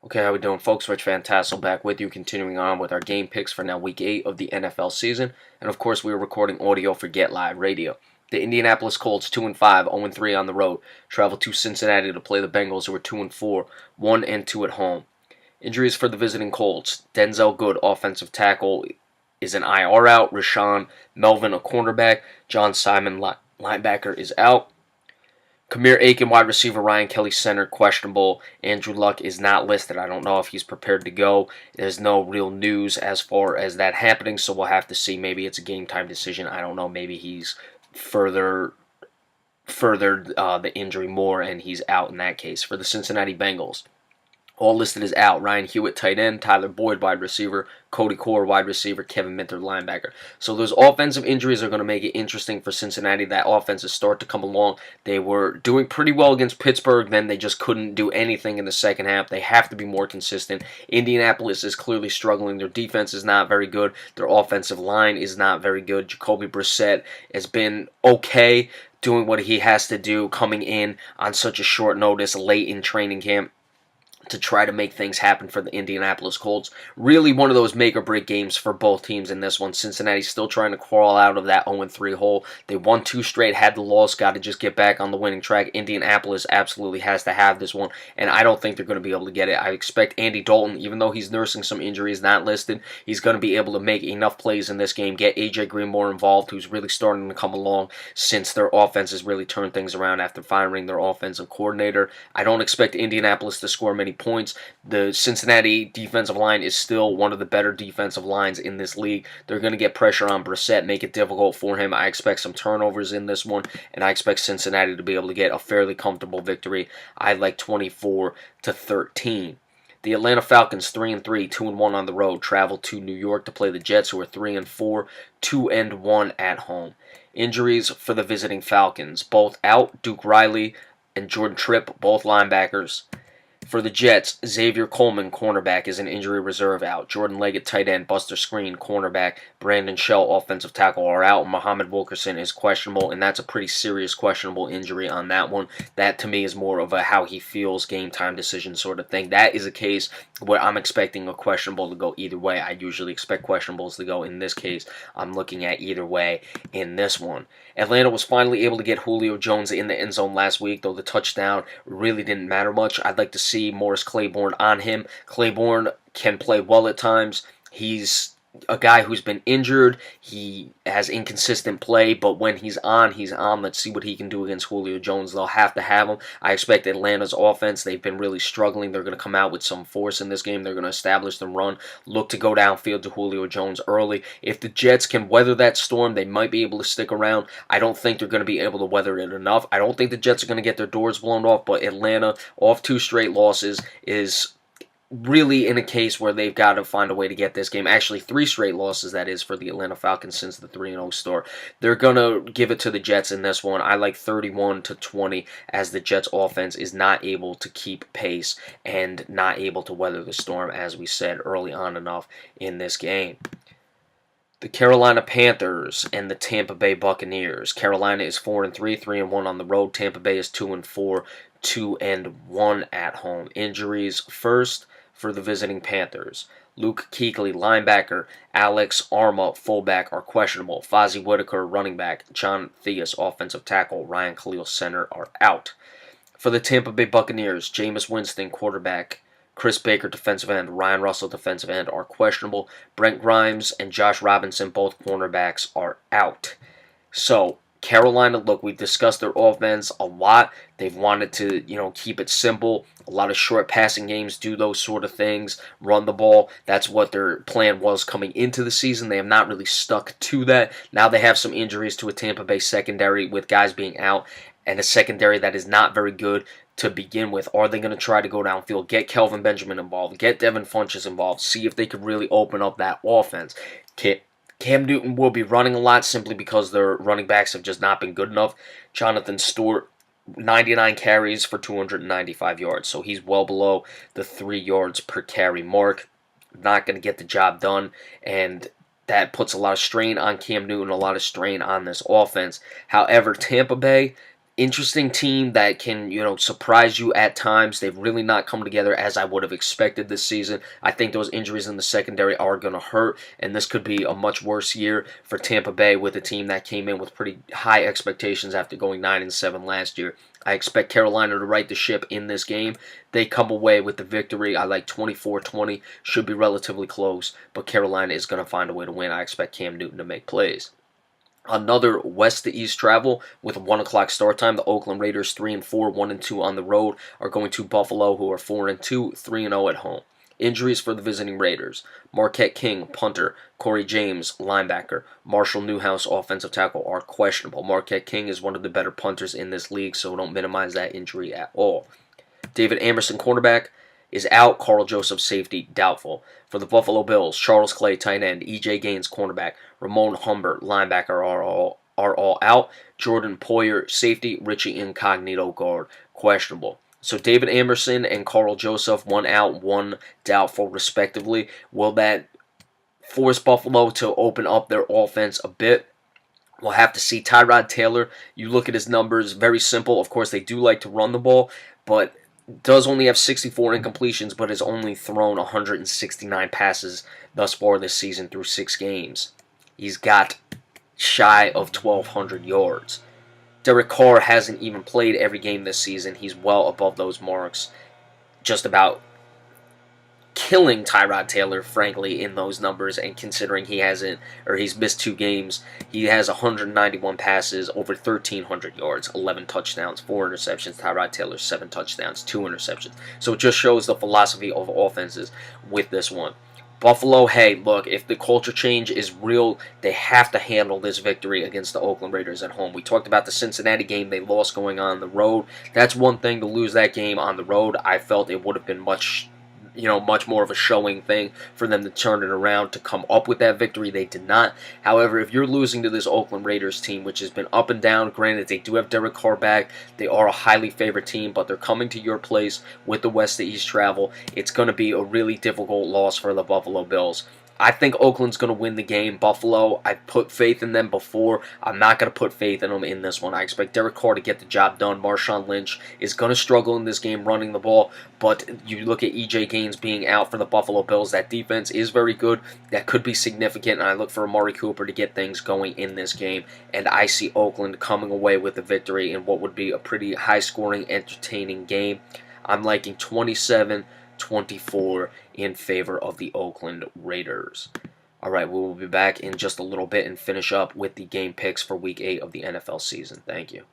Okay, how we doing, folks? Rich Van Tassel back with you, continuing on with our game picks for now Week 8 of the NFL season. And of course, we are recording audio for Get Live Radio. The Indianapolis Colts, 2-5, 0-3 on the road, travel to Cincinnati to play the Bengals, who are 2-4, 1-2 at home. Injuries for the visiting Colts: Denzel Good, offensive tackle, is an IR out. Rashawn Melvin, a cornerback. John Simon, linebacker, is out. Kamir Aiken, wide receiver. Ryan Kelly, center, questionable. Andrew Luck is not listed. I don't know if he's prepared to go. There's no real news as far as that happening, so we'll have to see. Maybe it's a game time decision. I don't know. Maybe he's furthered the injury more, and he's out in that case. For the Cincinnati Bengals, all listed as out: Ryan Hewitt, tight end; Tyler Boyd, wide receiver; Cody Core, wide receiver; Kevin Minter, linebacker. So those offensive injuries are going to make it interesting for Cincinnati. That offense is start to come along. They were doing pretty well against Pittsburgh, then they just couldn't do anything in the second half. They have to be more consistent. Indianapolis is clearly struggling. Their defense is not very good. Their offensive line is not very good. Jacoby Brissett has been okay, doing what he has to do, coming in on such a short notice late in training camp to try to make things happen for the Indianapolis Colts. Really one of those make-or-break games for both teams in this one. Cincinnati's still trying to crawl out of that 0-3 hole. They won 2 straight, had the loss, got to just get back on the winning track. Indianapolis absolutely has to have this one, and I don't think they're going to be able to get it. I expect Andy Dalton, even though he's nursing some injuries, not listed, he's going to be able to make enough plays in this game, get A.J. Green more involved, who's really starting to come along since their offense has really turned things around after firing their offensive coordinator. I don't expect Indianapolis to score many points. The Cincinnati defensive line is still one of the better defensive lines in this league. They're going to get pressure on Brissett, make it difficult for him. I expect some turnovers in this one, and I expect Cincinnati to be able to get a fairly comfortable victory. I like 24-13. The Atlanta Falcons, 3-3, 2-1 on the road, travel to New York to play the Jets, who are 3-4, 2-1 at home. Injuries for the visiting Falcons: both out. Duke Riley and Jordan Tripp, both linebackers. For the Jets, Xavier Coleman, cornerback, is an injury reserve out. Jordan Leggett, tight end; Buster Screen, cornerback; Brandon Shell, offensive tackle, are out. Muhammad Wilkerson is questionable, and that's a pretty serious questionable injury on that one. That, to me, is more of a how he feels, game time decision sort of thing. That is a case where I'm expecting a questionable to go either way. I usually expect questionables to go. In this case, I'm looking at either way in this one. Atlanta was finally able to get Julio Jones in the end zone last week, though the touchdown really didn't matter much. I'd like to see Morris Claiborne on him. Claiborne can play well at times. He's a guy who's been injured. He has inconsistent play, but when he's on, he's on. Let's see what he can do against Julio Jones. They'll have to have him. I expect Atlanta's offense, they've been really struggling. They're going to come out with some force in this game. They're going to establish the run, look to go downfield to Julio Jones early. If the Jets can weather that storm, they might be able to stick around. I don't think they're going to be able to weather it enough. I don't think the Jets are going to get their doors blown off, but Atlanta, off 2 straight losses, is really in a case where they've got to find a way to get this game. Actually, 3 straight losses, that is, for the Atlanta Falcons since the 3-0 start. They're going to give it to the Jets in this one. I like 31-20, as the Jets offense is not able to keep pace and not able to weather the storm, as we said early on enough in this game. The Carolina Panthers and the Tampa Bay Buccaneers. Carolina is 4-3, 3-1 on the road. Tampa Bay is 2-4, 2-1 at home. Injuries first for the visiting Panthers: Luke Kuechly, linebacker; Alex Arma, fullback, are questionable. Fozzie Whitaker, running back; John Theus, offensive tackle; Ryan Khalil, center, are out. For the Tampa Bay Buccaneers, Jameis Winston, quarterback; Chris Baker, defensive end; Ryan Russell, defensive end, are questionable. Brent Grimes and Josh Robinson, both cornerbacks, are out. So Carolina, look, we've discussed their offense a lot. They've wanted to, keep it simple. A lot of short passing games, do those sort of things, run the ball. That's what their plan was coming into the season. They have not really stuck to that. Now they have some injuries to a Tampa Bay secondary with guys being out, and a secondary that is not very good to begin with. Are they going to try to go downfield, get Kelvin Benjamin involved, get Devin Funchess involved, see if they could really open up that offense? Cam Newton will be running a lot simply because their running backs have just not been good enough. Jonathan Stewart, 99 carries for 295 yards, so he's well below the 3 yards per carry mark. Not going to get the job done, and that puts a lot of strain on Cam Newton, a lot of strain on this offense. However, Tampa Bay, interesting team that can, surprise you at times. They've really not come together as I would have expected this season. I think those injuries in the secondary are going to hurt, and this could be a much worse year for Tampa Bay with a team that came in with pretty high expectations after going 9-7 last year. I expect Carolina to right the ship in this game. They come away with the victory. I like 24-20. Should be relatively close, but Carolina is going to find a way to win. I expect Cam Newton to make plays. Another west to east travel with a 1 o'clock start time. The Oakland Raiders 3-4, 1-2 on the road are going to Buffalo, who are 4-2, 3-0 at home. Injuries for the visiting Raiders: Marquette King, punter; Corey James, linebacker; Marshall Newhouse, offensive tackle, are questionable. Marquette King is one of the better punters in this league, so don't minimize that injury at all. David Amerson, cornerback, is out. Carl Joseph, safety, doubtful. For the Buffalo Bills, Charles Clay, tight end; E.J. Gaines, cornerback; Ramon Humbert, linebacker, are all out. Jordan Poyer, safety; Richie Incognito, guard, questionable. So David Amerson and Carl Joseph, one out, one doubtful, respectively. Will that force Buffalo to open up their offense a bit? We'll have to see. Tyrod Taylor, you look at his numbers, very simple. Of course, they do like to run the ball, but does only have 64 incompletions, but has only thrown 169 passes thus far this season through 6 games. He's got shy of 1,200 yards. Derek Carr hasn't even played every game this season. He's well above those marks, just about killing Tyrod Taylor, frankly, in those numbers, and considering he's missed 2 games, he has 191 passes, over 1,300 yards, 11 touchdowns, 4 interceptions. Tyrod Taylor, 7 touchdowns, 2 interceptions. So it just shows the philosophy of offenses with this one. Buffalo, hey, look, if the culture change is real, they have to handle this victory against the Oakland Raiders at home. We talked about the Cincinnati game they lost going on the road. That's one thing, to lose that game on the road. I felt it would have been much more of a showing thing for them to turn it around to come up with that victory. They did not. However, if you're losing to this Oakland Raiders team, which has been up and down, granted they do have Derek Carr back, they are a highly favored team, but they're coming to your place with the west to east travel. It's going to be a really difficult loss for the Buffalo Bills. I think Oakland's going to win the game. Buffalo, I put faith in them before. I'm not going to put faith in them in this one. I expect Derek Carr to get the job done. Marshawn Lynch is going to struggle in this game running the ball, but you look at E.J. Gaines being out for the Buffalo Bills. That defense is very good. That could be significant, and I look for Amari Cooper to get things going in this game, and I see Oakland coming away with the victory in what would be a pretty high-scoring, entertaining game. I'm liking 27-24 in favor of the Oakland Raiders. All right, we will be back in just a little bit and finish up with the game picks for Week 8 of the NFL season. Thank you.